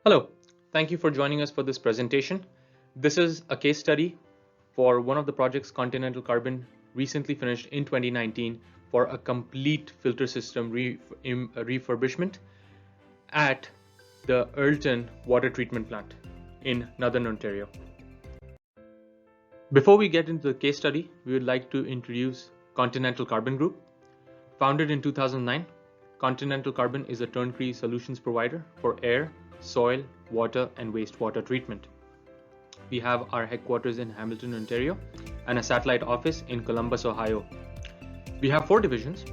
Hello, thank you for joining us for this presentation. This is a case study for one of the projects Continental Carbon recently finished in 2019 for a complete filter system refurbishment at the Earlton water treatment plant in Northern Ontario. Before we get into the case study, we would like to introduce Continental Carbon Group. Founded in 2009, Continental Carbon is a turnkey solutions provider for air, soil, water, and wastewater treatment. We have our headquarters in Hamilton, Ontario, and a satellite office in Columbus, Ohio. We have 4 divisions: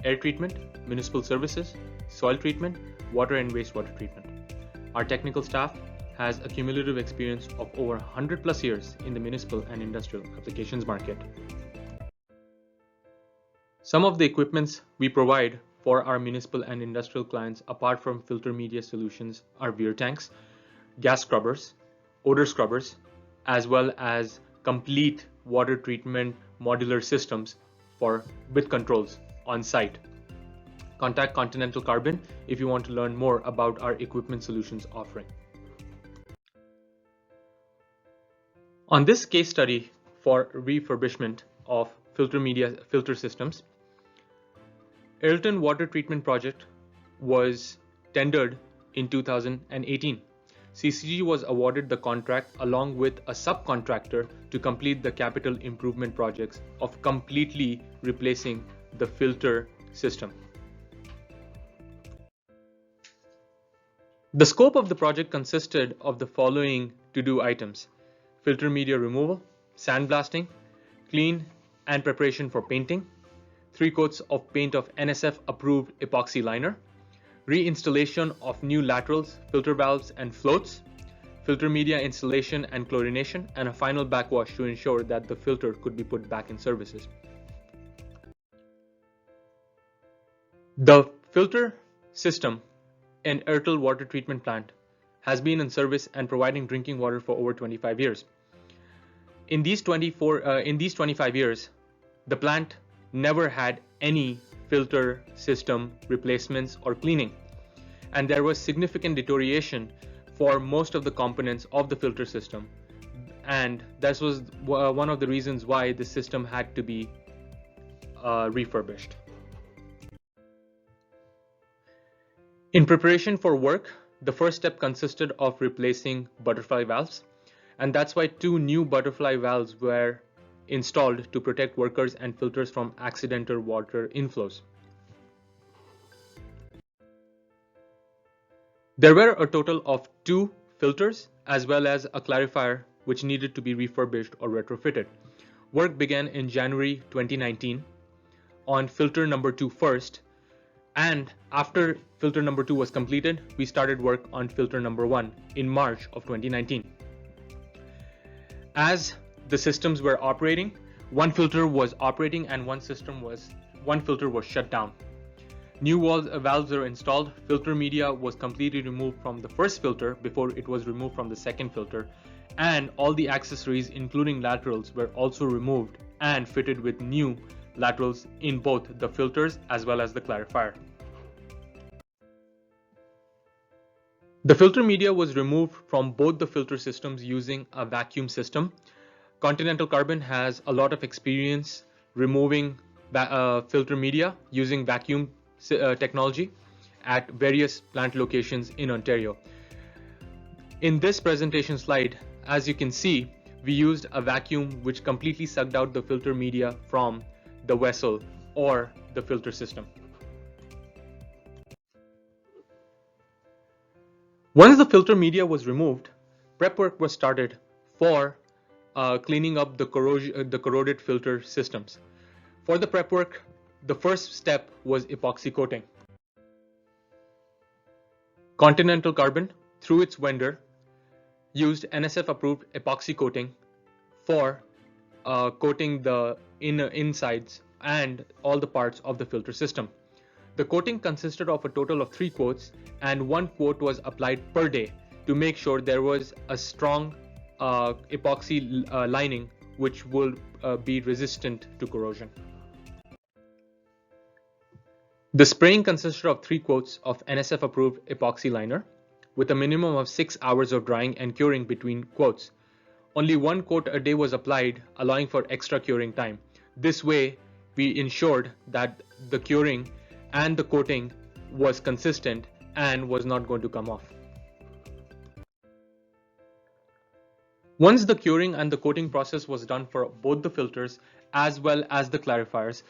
air treatment, municipal services, soil treatment, water and wastewater treatment. Our technical staff has a cumulative experience of over 100 plus years in the municipal and industrial applications market. Some of the equipments we provide for our municipal and industrial clients, apart from filter media solutions, are beer tanks, gas scrubbers, odor scrubbers, as well as complete water treatment modular systems with controls on site. Contact Continental Carbon if you want to learn more about our equipment solutions offering. On this case study for refurbishment of filter systems, Earlton water treatment project was tendered in 2018. CCG was awarded the contract along with a subcontractor to complete the capital improvement projects of completely replacing the filter system. The scope of the project consisted of the following to-do items: filter media removal, sandblasting, clean and preparation for painting, 3 coats of paint of NSF approved epoxy liner, reinstallation of new laterals, filter valves and floats, filter media installation and chlorination, and a final backwash to ensure that the filter could be put back in services. The filter system in Earlton water treatment plant has been in service and providing drinking water for over 25 years. In these 25 years, the plant never had any filter system replacements or cleaning, and there was significant deterioration for most of the components of the filter system, and that was one of the reasons why the system had to be refurbished. In preparation for work, the first step consisted of replacing butterfly valves, and that's why 2 new butterfly valves were installed to protect workers and filters from accidental water inflows. There were a total of 2 filters as well as a clarifier which needed to be refurbished or retrofitted. Work began in January 2019 on filter number 2 first, and after filter number 2 was completed, we started work on filter number 1 in March of 2019. As the systems were operating, 1 filter was operating and 1 filter was shut down. New valves were installed. Filter media was completely removed from the first filter before it was removed from the second filter, and all the accessories including laterals were also removed and fitted with new laterals in both the filters as well as the clarifier. The filter media was removed from both the filter systems using a vacuum system. Continental Carbon has a lot of experience removing filter media using vacuum technology at various plant locations in Ontario. In this presentation slide, as you can see, we used a vacuum which completely sucked out the filter media from the vessel or the filter system. Once the filter media was removed, prep work was started for cleaning up the corroded filter systems. For the prep work, the first step was epoxy coating. Continental Carbon, through its vendor, used NSF approved epoxy coating for coating the insides and all the parts of the filter system. The coating consisted of a total of 3 coats, and 1 coat was applied per day to make sure there was a strong epoxy lining which will be resistant to corrosion. The spraying consisted of 3 coats of NSF approved epoxy liner, with a minimum of 6 hours of drying and curing between coats. Only one coat a day was applied, allowing for extra curing time. This way, we ensured that the curing and the coating was consistent and was not going to come off. Once the curing and the coating process was done for both the filters as well as the clarifiers,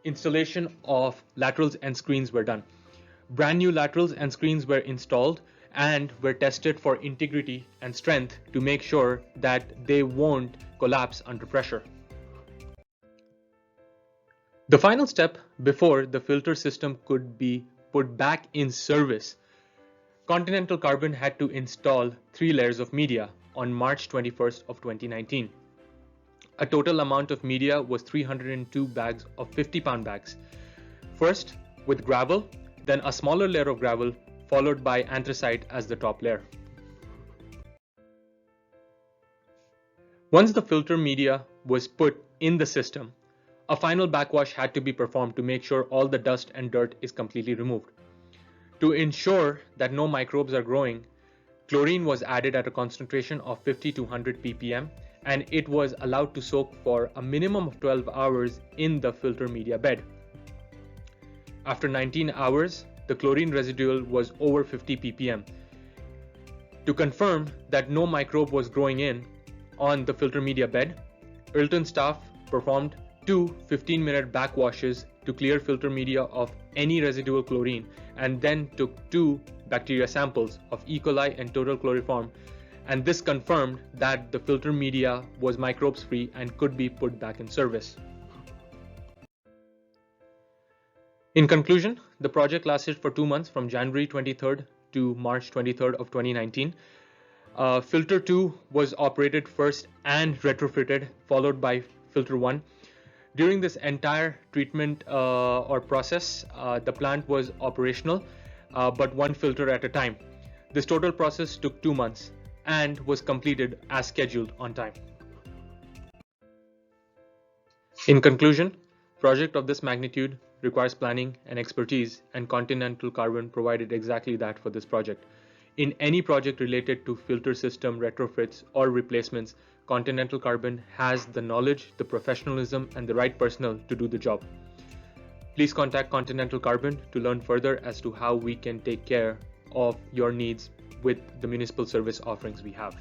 installation of laterals and screens were done. Brand new laterals and screens were installed and were tested for integrity and strength to make sure that they won't collapse under pressure. The final step before the filter system could be put back in service, Continental Carbon had to install 3 layers of media on March 21st of 2019. A total amount of media was 302 bags of 50-pound bags. First with gravel, then a smaller layer of gravel, followed by anthracite as the top layer. Once the filter media was put in the system, a final backwash had to be performed to make sure all the dust and dirt is completely removed. To ensure that no microbes are growing, chlorine was added at a concentration of 50 to 100 ppm, and it was allowed to soak for a minimum of 12 hours in the filter media bed. After 19 hours, the chlorine residual was over 50 ppm. To confirm that no microbe was growing in on the filter media bed, Earlton staff performed 2 15-minute backwashes to clear filter media of any residual chlorine, and then took 2 bacteria samples of E. coli and total chloroform, and this confirmed that the filter media was microbes free and could be put back in service. In conclusion, the project lasted for 2 months from January 23rd to March 23rd of 2019. Filter 2 was operated first and retrofitted, followed by filter 1. During this entire treatment or process, the plant was operational, but one filter at a time. This total process took 2 months and was completed as scheduled on time. In conclusion, project of this magnitude requires planning and expertise, and Continental Carbon provided exactly that for this project. In any project related to filter system retrofits or replacements, Continental Carbon has the knowledge, the professionalism, and the right personnel to do the job. Please contact Continental Carbon to learn further as to how we can take care of your needs with the municipal service offerings we have.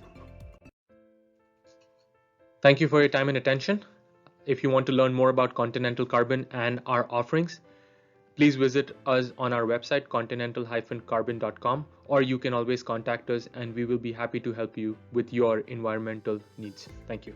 Thank you for your time and attention. If you want to learn more about Continental Carbon and our offerings, please visit us on our website continental-carbon.com, or you can always contact us and we will be happy to help you with your environmental needs. Thank you.